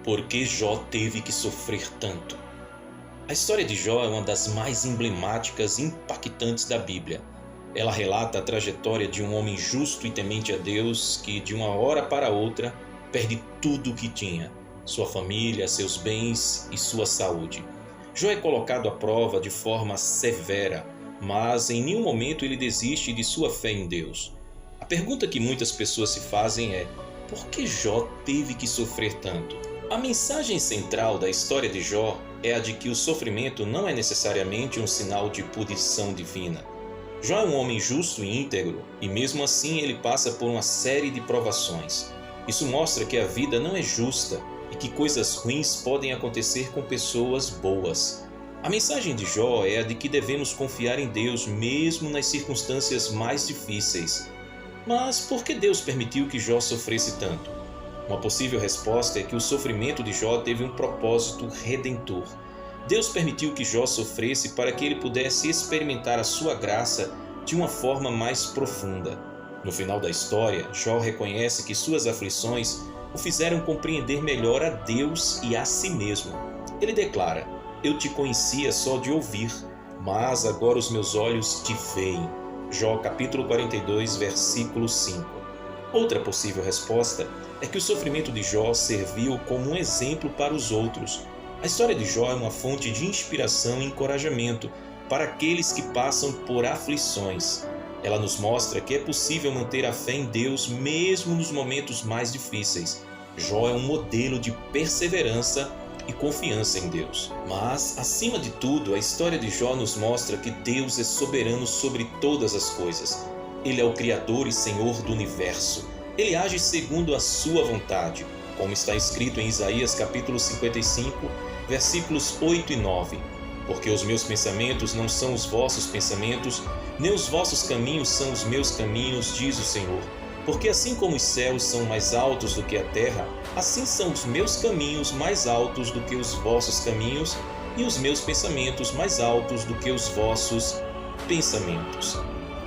Por que Jó teve que sofrer tanto? A história de Jó é uma das mais emblemáticas e impactantes da Bíblia. Ela relata a trajetória de um homem justo e temente a Deus que, de uma hora para outra, perde tudo o que tinha: sua família, seus bens e sua saúde. Jó é colocado à prova de forma severa, mas em nenhum momento ele desiste de sua fé em Deus. A pergunta que muitas pessoas se fazem é: por que Jó teve que sofrer tanto? A mensagem central da história de Jó é a de que o sofrimento não é necessariamente um sinal de punição divina. Jó é um homem justo e íntegro, e mesmo assim ele passa por uma série de provações. Isso mostra que a vida não é justa e que coisas ruins podem acontecer com pessoas boas. A mensagem de Jó é a de que devemos confiar em Deus mesmo nas circunstâncias mais difíceis. Mas por que Deus permitiu que Jó sofresse tanto? Uma possível resposta é que o sofrimento de Jó teve um propósito redentor. Deus permitiu que Jó sofresse para que ele pudesse experimentar a sua graça de uma forma mais profunda. No final da história, Jó reconhece que suas aflições o fizeram compreender melhor a Deus e a si mesmo. Ele declara: "Eu te conhecia só de ouvir, mas agora os meus olhos te veem." Jó capítulo 42, versículo 5. Outra possível resposta é que o sofrimento de Jó serviu como um exemplo para os outros. A história de Jó é uma fonte de inspiração e encorajamento para aqueles que passam por aflições. Ela nos mostra que é possível manter a fé em Deus mesmo nos momentos mais difíceis. Jó é um modelo de perseverança e confiança em Deus. Mas, acima de tudo, a história de Jó nos mostra que Deus é soberano sobre todas as coisas. Ele é o Criador e Senhor do universo. Ele age segundo a sua vontade, como está escrito em Isaías capítulo 55, versículos 8 e 9. Porque os meus pensamentos não são os vossos pensamentos, nem os vossos caminhos são os meus caminhos, diz o Senhor. Porque assim como os céus são mais altos do que a terra, assim são os meus caminhos mais altos do que os vossos caminhos, e os meus pensamentos mais altos do que os vossos pensamentos.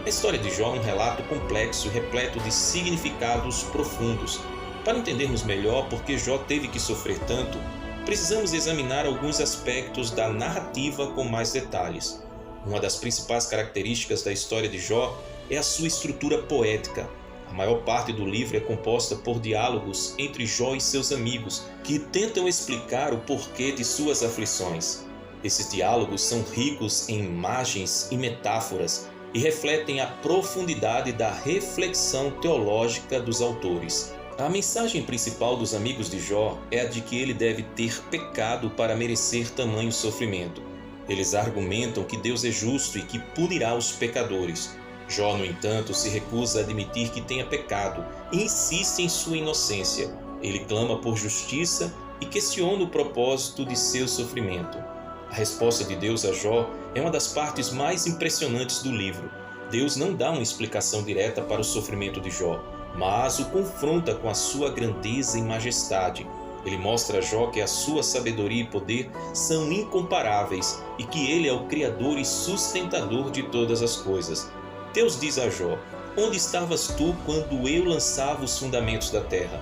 A história de Jó é um relato complexo e repleto de significados profundos. Para entendermos melhor por que Jó teve que sofrer tanto, precisamos examinar alguns aspectos da narrativa com mais detalhes. Uma das principais características da história de Jó é a sua estrutura poética. A maior parte do livro é composta por diálogos entre Jó e seus amigos, que tentam explicar o porquê de suas aflições. Esses diálogos são ricos em imagens e metáforas e refletem a profundidade da reflexão teológica dos autores. A mensagem principal dos amigos de Jó é a de que ele deve ter pecado para merecer tamanho sofrimento. Eles argumentam que Deus é justo e que punirá os pecadores. Jó, no entanto, se recusa a admitir que tenha pecado e insiste em sua inocência. Ele clama por justiça e questiona o propósito de seu sofrimento. A resposta de Deus a Jó é uma das partes mais impressionantes do livro. Deus não dá uma explicação direta para o sofrimento de Jó, mas o confronta com a sua grandeza e majestade. Ele mostra a Jó que a sua sabedoria e poder são incomparáveis e que ele é o Criador e sustentador de todas as coisas. Deus diz a Jó: "Onde estavas tu quando eu lançava os fundamentos da terra?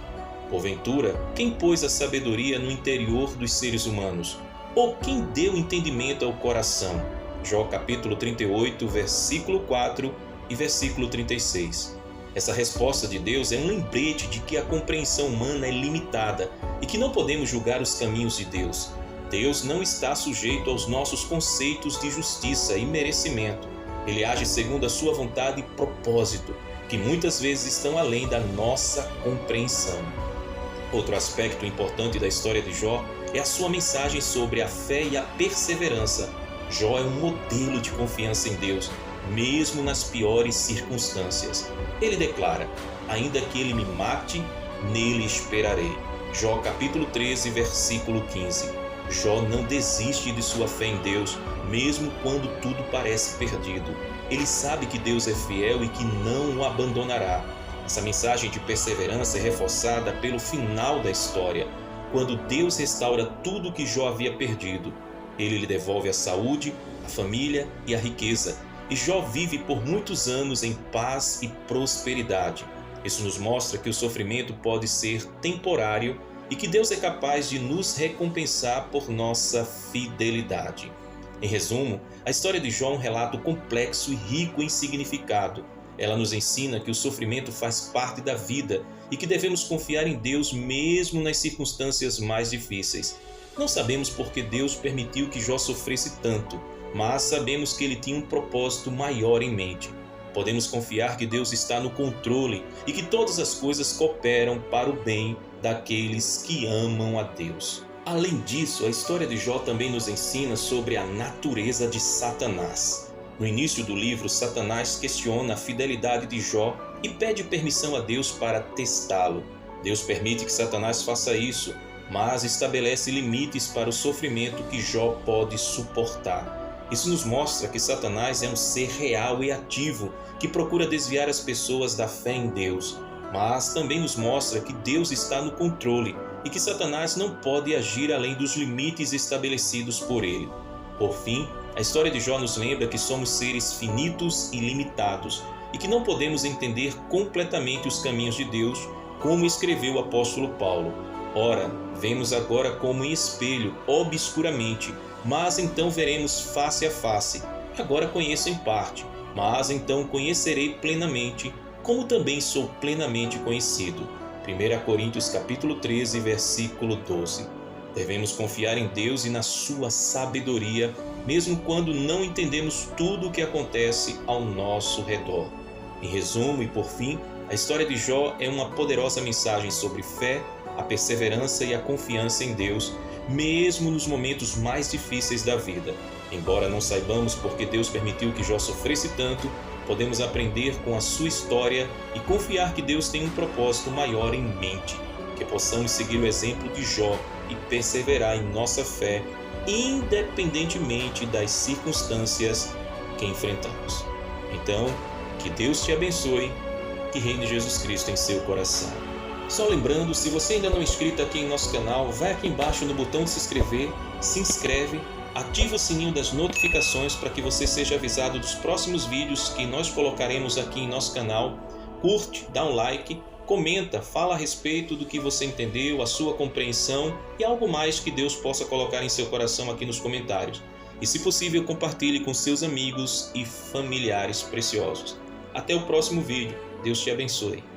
Porventura, quem pôs a sabedoria no interior dos seres humanos? Ou quem deu entendimento ao coração?" Jó capítulo 38, versículo 4 e versículo 36. Essa resposta de Deus é um lembrete de que a compreensão humana é limitada e que não podemos julgar os caminhos de Deus. Deus não está sujeito aos nossos conceitos de justiça e merecimento. Ele age segundo a sua vontade e propósito, que muitas vezes estão além da nossa compreensão. Outro aspecto importante da história de Jó é a sua mensagem sobre a fé e a perseverança. Jó é um modelo de confiança em Deus, mesmo nas piores circunstâncias. Ele declara: "Ainda que ele me mate, nele esperarei." Jó capítulo 13, versículo 15. Jó não desiste de sua fé em Deus, mesmo quando tudo parece perdido. Ele sabe que Deus é fiel e que não o abandonará. Essa mensagem de perseverança é reforçada pelo final da história, quando Deus restaura tudo o que Jó havia perdido. Ele lhe devolve a saúde, a família e a riqueza, e Jó vive por muitos anos em paz e prosperidade. Isso nos mostra que o sofrimento pode ser temporário, e que Deus é capaz de nos recompensar por nossa fidelidade. Em resumo, a história de Jó é um relato complexo e rico em significado. Ela nos ensina que o sofrimento faz parte da vida e que devemos confiar em Deus mesmo nas circunstâncias mais difíceis. Não sabemos por que Deus permitiu que Jó sofresse tanto, mas sabemos que ele tinha um propósito maior em mente. Podemos confiar que Deus está no controle e que todas as coisas cooperam para o bem daqueles que amam a Deus. Além disso, a história de Jó também nos ensina sobre a natureza de Satanás. No início do livro, Satanás questiona a fidelidade de Jó e pede permissão a Deus para testá-lo. Deus permite que Satanás faça isso, mas estabelece limites para o sofrimento que Jó pode suportar. Isso nos mostra que Satanás é um ser real e ativo que procura desviar as pessoas da fé em Deus, mas também nos mostra que Deus está no controle e que Satanás não pode agir além dos limites estabelecidos por ele. Por fim, a história de Jó nos lembra que somos seres finitos e limitados e que não podemos entender completamente os caminhos de Deus, como escreveu o apóstolo Paulo. Ora, vemos agora como em espelho, obscuramente, mas então veremos face a face. Agora conheço em parte, mas então conhecerei plenamente, como também sou plenamente conhecido. 1 Coríntios capítulo 13, versículo 12. Devemos confiar em Deus e na sua sabedoria, mesmo quando não entendemos tudo o que acontece ao nosso redor. Em resumo e por fim, a história de Jó é uma poderosa mensagem sobre fé, a perseverança e a confiança em Deus, mesmo nos momentos mais difíceis da vida. Embora não saibamos por que Deus permitiu que Jó sofresse tanto, podemos aprender com a sua história e confiar que Deus tem um propósito maior em mente, que possamos seguir o exemplo de Jó e perseverar em nossa fé, independentemente das circunstâncias que enfrentamos. Então, que Deus te abençoe, que reine Jesus Cristo em seu coração. Só lembrando, se você ainda não é inscrito aqui em nosso canal, vai aqui embaixo no botão de se inscrever, se inscreve, ativa o sininho das notificações para que você seja avisado dos próximos vídeos que nós colocaremos aqui em nosso canal. Curte, dá um like, comenta, fala a respeito do que você entendeu, a sua compreensão e algo mais que Deus possa colocar em seu coração aqui nos comentários. E se possível, compartilhe com seus amigos e familiares preciosos. Até o próximo vídeo. Deus te abençoe.